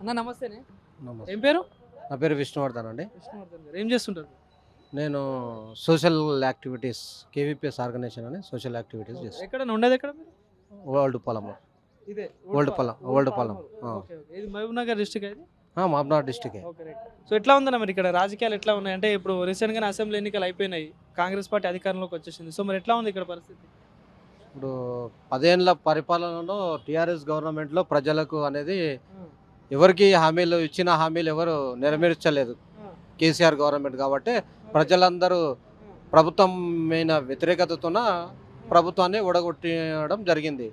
అన్న నమస్తేనే. నమస్తే. ఏం పేరు? నా పేరు విష్ణువర్ధన్ అండి. విష్ణువర్ధన్ గారు. ఏం చేస్తుంటారు? నేను సోషల్ యాక్టివిటీస్ కేవీపీఎస్ ఆర్గనైజేషన్ అని సోషల్ యాక్టివిటీస్ చేస్తాను. ఎక్కడ ఉండేది ఎక్కడ మీరు? ఓల్డ్ పొలం. ఇదే ఓల్డ్ పొలం. ఓల్డ్ పొలం. Okay okay. ఇది మహబూబ్నగర్ డిస్ట్రిక్ట్ ఇది? Mahabubnagar district. Okay right. So ఎట్లా ఉందన్న మరి ఇక్కడ రాజకీయాలు ఎట్లా ఉన్నాయి? అంటే ఇప్పుడు రీసెంట్గానే అసెంబ్లీ ఎన్నికలు అయిపోయినాయి, కాంగ్రెస్ పార్టీ అధికారంలోకి వచ్చేసింది. సో మరి ఎట్లా ఉంది ఇక్కడ పరిస్థితి? ఇప్పుడు 10 ఏళ్ళ పరిపాలనలో టీఆర్ఎస్ గవర్నమెంట్లో ప్రజలకు అనేది ఎవరికి హామీలు ఇచ్చిన హామీలు ఎవరు నెరవేర్చలేదు. కేసీఆర్ గవర్నమెంట్ కాబట్టి ప్రజలందరూ ప్రభుత్వం మీద వ్యతిరేకతతోన ప్రభుత్వాన్ని ఓడగొట్టడం జరిగింది.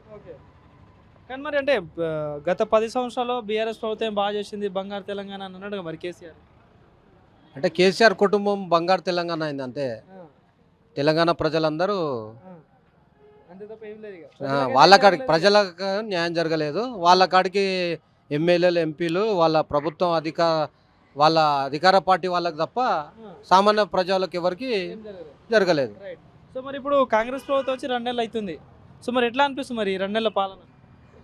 కానీ మరి అంటే గత 10 సంవత్సరాల్లో బీఆర్ఎస్ ప్రభుత్వం బాగా చేసింది, బంగారు తెలంగాణ అని అన్నాడు మరి కేసీఆర్. అంటే కేసీఆర్ కుటుంబం బంగారు తెలంగాణ అయింది అంతే. తెలంగాణ ప్రజలందరూ అంతే తప్ప ఏం లేదు ఇక. వాళ్ళ కాడికి ప్రజలకు న్యాయం జరగలేదు. వాళ్ళ కాడికి ఎమ్మెల్యేలు ఎంపీలు వాళ్ళ ప్రభుత్వం వాళ్ళ అధికార పార్టీ వాళ్ళకి తప్ప సామాన్య ప్రజలకు ఎవరికి ఏం జరగలేదు. జరగలేదు. రైట్. సో మరి ఇప్పుడు కాంగ్రెస్ ప్రభుత్వం వచ్చి 2 నెలలు అవుతుంది. సో మరి ఎట్లా అనిపిస్తుంది మరి ఈ 2 నెలల పాలన?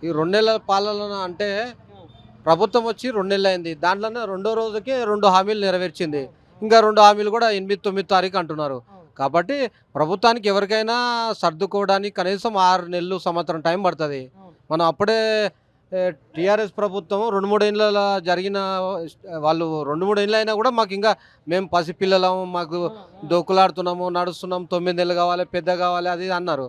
ఈ 2 నెలల పాలన అంటే ప్రభుత్వం వచ్చి 2 నెలలు అయింది. దాంట్లోనే 2వ రోజుకి 2 హామీలు నెరవేర్చింది. ఇంకా 2 హామీలు కూడా 8, 9 తారీఖు అంటున్నారు. కాబట్టి ప్రభుత్వానికి ఎవరికైనా సర్దుకోవడానికి కనీసం 6 నెలలు సంవత్సరం టైం పడుతుంది. మనం అప్పుడే టీఆర్ఎస్ ప్రభుత్వం 2-3 ఏళ్ళ జరిగిన వాళ్ళు 2-3 ఏళ్ళు అయినా కూడా మాకు ఇంకా మేము పసిపిల్లలము, మాకు దోకులాడుతున్నాము, నడుస్తున్నాము, 9 నెలలు కావాలి, పెద్ద కావాలి అది అన్నారు.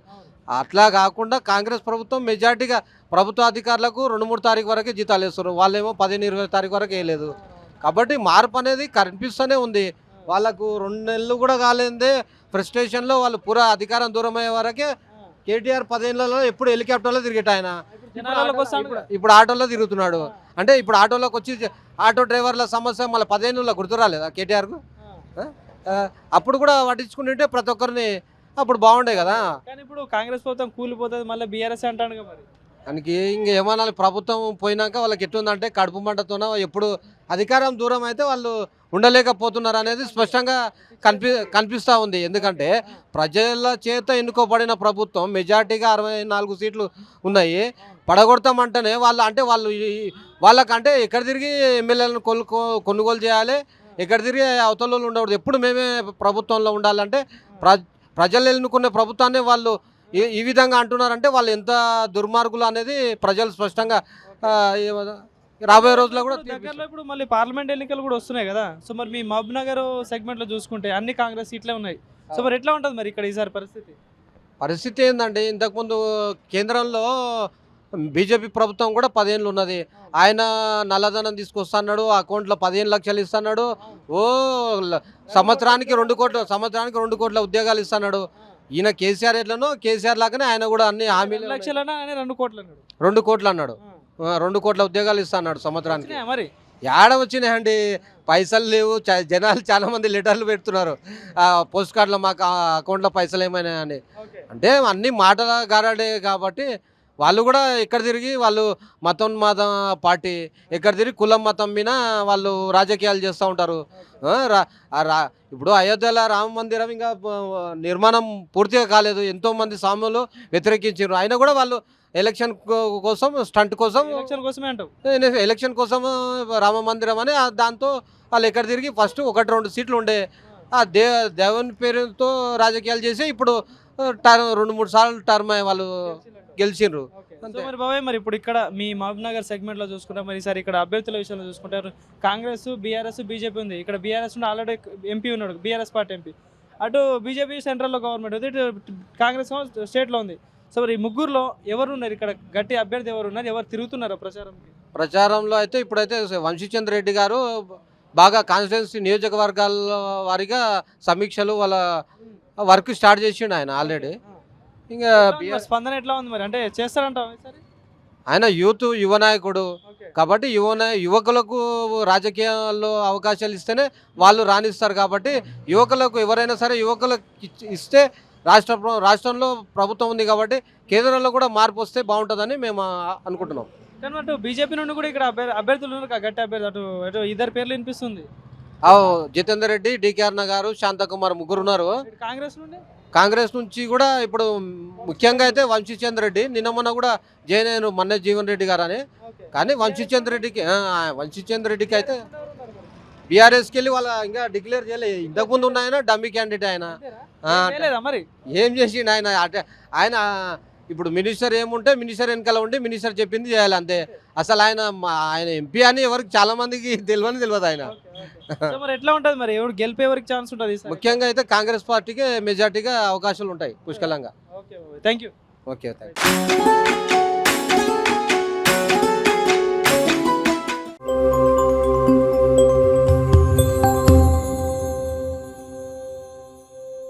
అట్లా కాకుండా కాంగ్రెస్ ప్రభుత్వం మెజార్టీగా ప్రభుత్వ అధికారులకు 2-3 తారీఖు వరకే జీతాలు వేస్తారు. వాళ్ళేమో 15-20 తారీఖు వరకు వేయలేదు. కాబట్టి మార్పు అనేది కనిపిస్తూనే ఉంది. వాళ్ళకు 2 నెలలు కూడా కాలేదే ఫ్రస్ట్రేషన్లో వాళ్ళు పూరా అధికారం దూరం అయ్యే వరకే కేటీఆర్ 10 ఏళ్లలో ఎప్పుడు హెలికాప్టర్లో తిరిగేట ఆయన ఇప్పుడు ఆటోలో తిరుగుతున్నాడు. అంటే ఇప్పుడు ఆటోలోకి వచ్చి ఆటో డ్రైవర్ల సమస్య మళ్ళీ 10 ఏళ్ళలో గుర్తు రాలేదా కేటీఆర్కు? అప్పుడు కూడా పట్టించుకుంటుంటే ప్రతి ఒక్కరిని అప్పుడు బాగుండే కదా. కానీ ఇప్పుడు కాంగ్రెస్ ప్రభుత్వం కూలిపోతుంది, మళ్ళీ బీఆర్ఎస్ అంటాడు కదా మరి. దానికి ఇంకేమనాలి, ప్రభుత్వం పోయినాక వాళ్ళకి ఎట్లుందంటే కడుపు మంటతోన ఎప్పుడు అధికారం దూరం అయితే వాళ్ళు ఉండలేకపోతున్నారు అనేది స్పష్టంగా కనిపిస్తూ ఉంది. ఎందుకంటే ప్రజల చేత ఎన్నుకోబడిన ప్రభుత్వం మెజార్టీగా 64 సీట్లు ఉన్నాయి. పడగొడతామంటేనే వాళ్ళకంటే ఎక్కడ తిరిగి ఎమ్మెల్యేలను కొనుగోలు చేయాలి, ఎక్కడ తిరిగి అవతలలో ఉండకూడదు. ఎప్పుడు మేమే ప్రభుత్వంలో ఉండాలంటే ప్రజలు ఎన్నుకునే ప్రభుత్వాన్ని వాళ్ళు ఈ విధంగా అంటున్నారంటే వాళ్ళు ఎంత దుర్మార్గులు అనేది ప్రజలు స్పష్టంగా రాబోయే రోజుల్లో కూడా దగ్గరలో ఇప్పుడు మళ్ళీ పార్లమెంట్ ఎన్నికలు కూడా వస్తున్నాయి కదా. సో మరి మీ మహబూబ్నగర్ సెగ్మెంట్లో చూసుకుంటే అన్ని కాంగ్రెస్ సీట్లే ఉన్నాయి. సో మరి ఎట్లా ఉంటుంది మరి ఇక్కడ ఈసారి పరిస్థితి ఏంటంటే ఇంతకుముందు కేంద్రంలో బీజేపీ ప్రభుత్వం కూడా 10 ఏళ్ళు ఉన్నది. ఆయన నల్లధనం తీసుకొస్తున్నాడు, అకౌంట్లో 15 లక్షలు ఇస్తున్నాడు, సంవత్సరానికి 2 కోట్ల ఉద్యోగాలు ఇస్తున్నాడు. ఈయన కేసీఆర్ ఎట్లనో కేసీఆర్ లాగానే ఆయన కూడా అన్ని హామీలు 2 కోట్లు 2 కోట్లు అన్నాడు. 2 కోట్ల ఉద్యోగాలు ఇస్తున్నాడు సంవత్సరానికి. మరి ఏడ వచ్చినాయండి, పైసలు లేవు. జనాలు చాలా మంది లెటర్లు పెడుతున్నారు, పోస్ట్ కార్డులో మాకు అకౌంట్లో పైసలు ఏమైనా అని. అంటే అన్ని మాటల గారాడే కాబట్టి వాళ్ళు కూడా ఎక్కడ తిరిగి వాళ్ళు మత పార్టీ ఎక్కడ తిరిగి కులం మతం మీద వాళ్ళు రాజకీయాలు చేస్తూ ఉంటారు. ఇప్పుడు అయోధ్యలో రామ మందిరం ఇంకా నిర్మాణం పూర్తిగా కాలేదు. ఎంతోమంది స్వాములు వ్యతిరేకించారు. అయినా కూడా వాళ్ళు ఎలక్షన్ కోసం స్టంట్ కోసం ఎలక్షన్ కోసం రామ మందిరం అని దాంతో వాళ్ళు ఎక్కడ తిరిగి ఫస్ట్ 1-2 సీట్లు ఉండే దేవుని పేరుతో రాజకీయాలు చేసి ఇప్పుడు 2-3 సార్లు టర్మ్ వాళ్ళు గెలిచిండ్రు. మరి బాబాయ్ మరి ఇప్పుడు ఇక్కడ మీ మహబూబ్నగర్ సెగ్మెంట్లో చూసుకుంటే మరి ఈసారి ఇక్కడ అభ్యర్థుల విషయంలో చూసుకుంటారు కాంగ్రెస్, బీఆర్ఎస్, బీజేపీ ఉంది. ఇక్కడ బీఆర్ఎస్ నుండి ఆల్రెడీ ఎంపీ ఉన్నాడు, బీఆర్ఎస్ పార్టీ ఎంపీ. అటు బీజేపీ సెంట్రల్లో గవర్నమెంట్ ఉంది, ఇటు కాంగ్రెస్ స్టేట్లో ఉంది. సో మరి ఈ ముగ్గురులో ఎవరు ఉన్నారు ఇక్కడ గట్టి అభ్యర్థి ఎవరు ఉన్నారు, ఎవరు తిరుగుతున్నారు ప్రచారంలో? అయితే ఇప్పుడైతే వంశీచంద్ర రెడ్డి గారు బాగా కాన్స్టిట్యున్సీ నియోజకవర్గాల వారిగా సమీక్షలు వాళ్ళ వర్క్ స్టార్ట్ చేసిండు ఆయన ఆల్రెడీ. ఇంకా స్పందన ఎట్లా ఉంది మరి, అంటే చేస్తారంటావా? ఆయన యువ నాయకుడు కాబట్టి యువకులకు రాజకీయాల్లో అవకాశాలు ఇస్తేనే వాళ్ళు రాణిస్తారు. కాబట్టి యువకులకు ఎవరైనా సరే యువకులకు ఇస్తే రాష్ట్రంలో ప్రభుత్వం ఉంది కాబట్టి కేంద్రంలో కూడా మార్పు వస్తే బాగుంటుందని మేము అనుకుంటున్నాం. కానీ అటు బీజేపీ నుండి కూడా ఇక్కడ అభ్యర్థులు ఉన్నారు, గట్టి అభ్యర్థి. అటు 2 పేర్లు వినిపిస్తుంది. జితేందర్ రెడ్డి, డికే అరుణ గారు, శాంతకుమార్ ముగ్గురు ఉన్నారు. ఇటు కాంగ్రెస్ నుండి కాంగ్రెస్ నుంచి కూడా ఇప్పుడు ముఖ్యంగా అయితే వంశీచంద్ర రెడ్డి, నిన్న మొన్న కూడా జైన్ మన్నే జీవన్ రెడ్డి గారు అని. ఓకే. కానీ వంశీచంద్ర రెడ్డికి అయితే బీఆర్ఎస్కి వెళ్ళి వాళ్ళ ఇంకా డిక్లేర్ చేయలేదు. ఇంతకుముందు ఉన్న ఆయన డమ్మీ క్యాండిడేట్ ఆయన. ఆ, చేయలేదా మరి ఏం చేసిండు ఆయన? ఆయన ఇప్పుడు మినిస్టర్ ఏముంటే మినిస్టర్ వెనకాల ఉండి మినిస్టర్ చెప్పింది చేయాలి అంతే. అసలు ఆయన ఎంపీ అని ఎవరికి చాలా మందికి తెలియదు ఆయన. సో మరి ఎట్లా ఉంటది మరి ఎవరు గెలిపే ఎవరికి ఛాన్స్ ఉంటుంది ఈసారి? ముఖ్యంగా అయితే కాంగ్రెస్ పార్టీకి మెజార్టీగా అవకాశాలు ఉంటాయి పుష్కలంగా. Okay thank you. Okay thank you.